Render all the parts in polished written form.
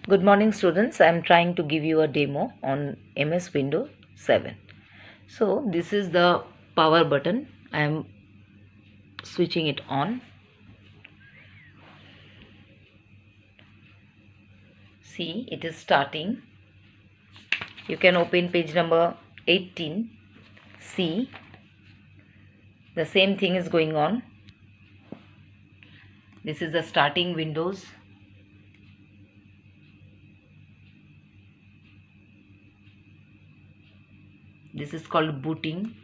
Good morning students, I am trying to give you a demo on MS Windows 7. So this is the power button. I am switching it on. See, it is starting. You can open page number 18. See, the same thing is going on. This is the starting Windows. This is called booting.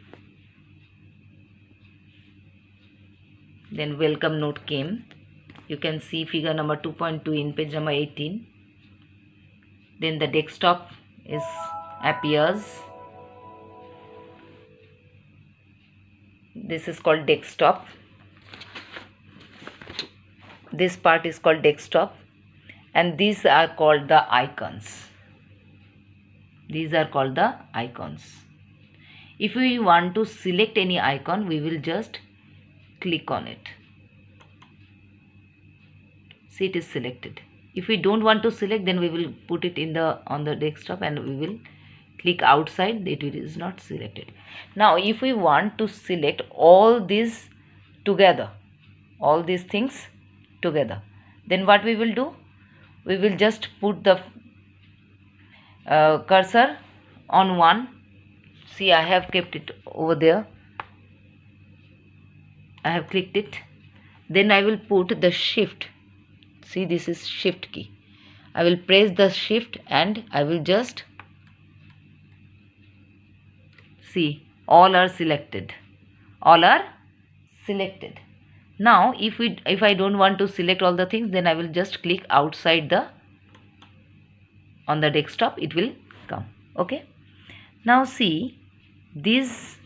Then welcome note came. You can see figure number 2.2 in page number 18. Then the desktop appears. This is called desktop. This part is called desktop, and these are called the icons. These are called the icons. If we want to select any icon, we will just click on it. See, it is selected. If we don't want to select, then we will put it on the desktop and we will click outside. It is not selected. Now if we want to select all these together, all these things together, then what we will do? We will just put the cursor on one. See, I have kept it over there. I have clicked it. Then I will put the shift. See, this is shift key. I will press the shift and I will just see all are selected. All are selected. Now if I don't want to select all the things, then I will just click outside on the desktop. It will come. Okay. Now see, these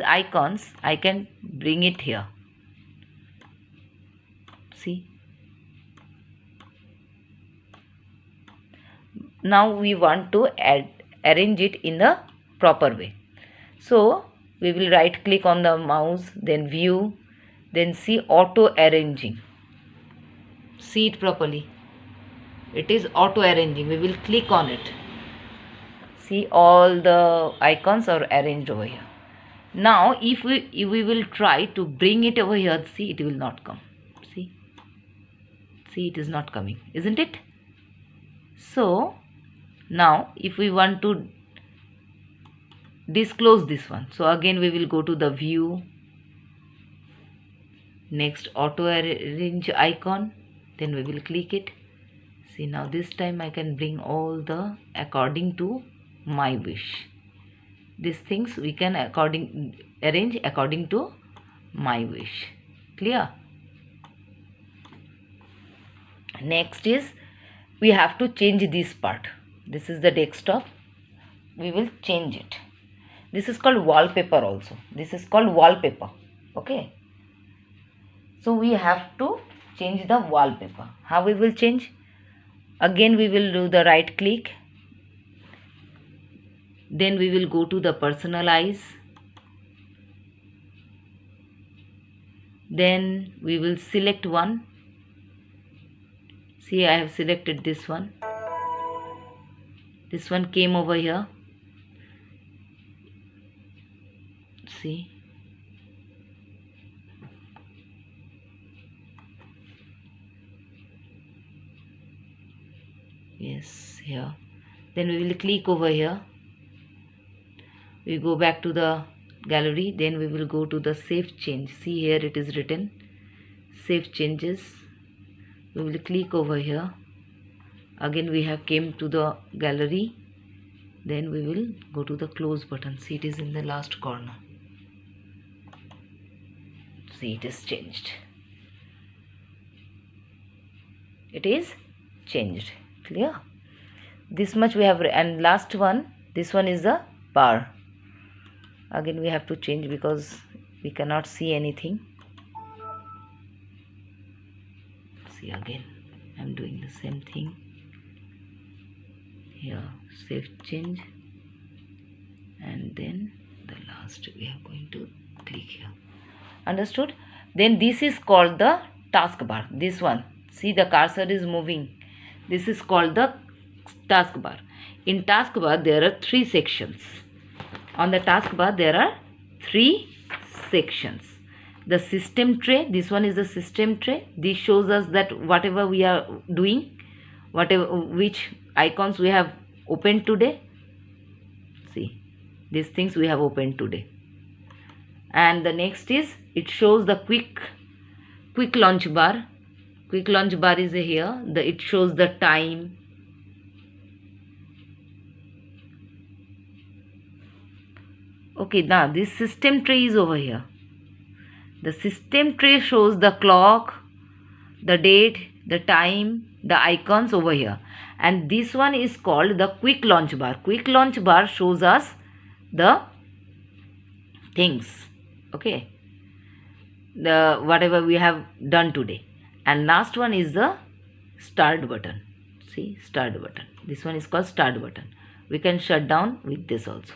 icons, I can bring it here. See. Now we want to arrange it in the proper way. So we will right click on the mouse, then view, then see auto arranging. See it properly. It is auto arranging. We will click on it. See, all the icons are arranged over here. Now if we will try to bring it over here, see, it will not come. See, it is not coming, isn't it? So now if we want to disclose this one, so again we will go to the view, next auto arrange icon, then we will click it. See, now this time I can bring all the according to my wish. These things we can arrange according to my wish. Clear? Next is, we have to change this part. This is the desktop. We will change it. This is called wallpaper also. This is called wallpaper. Okay. So we have to change the wallpaper. How we will change? Again we will do the right click. Then we will go to the personalize. Then we will select one. See, I have selected this one. This one came over here. See. Yes, here. Then we will click over here. We go back to the gallery. Then we will go to the save change. See, here it is written save changes. We will click over here. Again we have came to the gallery. Then we will go to the close button. See, it is in the last corner. See, it is changed. It is changed. Clear? This much we have. And last one, this one is the bar. Again we have to change because we cannot see anything. See, again I am doing the same thing. Here save change, and then the last we are going to click here. Understood? Then this is called the taskbar. This one, see, the cursor is moving. This is called the taskbar. In taskbar there are three sections. On the taskbar there are three sections. The system tray, this one is the system tray. This shows us that whatever we are doing, which icons we have opened today. See, these things we have opened today. And the next is, it shows the quick launch bar. Quick launch bar is here. It shows the time. Okay, now this system tray is over here. The system tray shows the clock, the date, the time, the icons over here. And this one is called the quick launch bar. Quick launch bar shows us the things, okay, the whatever we have done today. And last one is the start button. See, start button. This one is called start button. We can shut down with this also.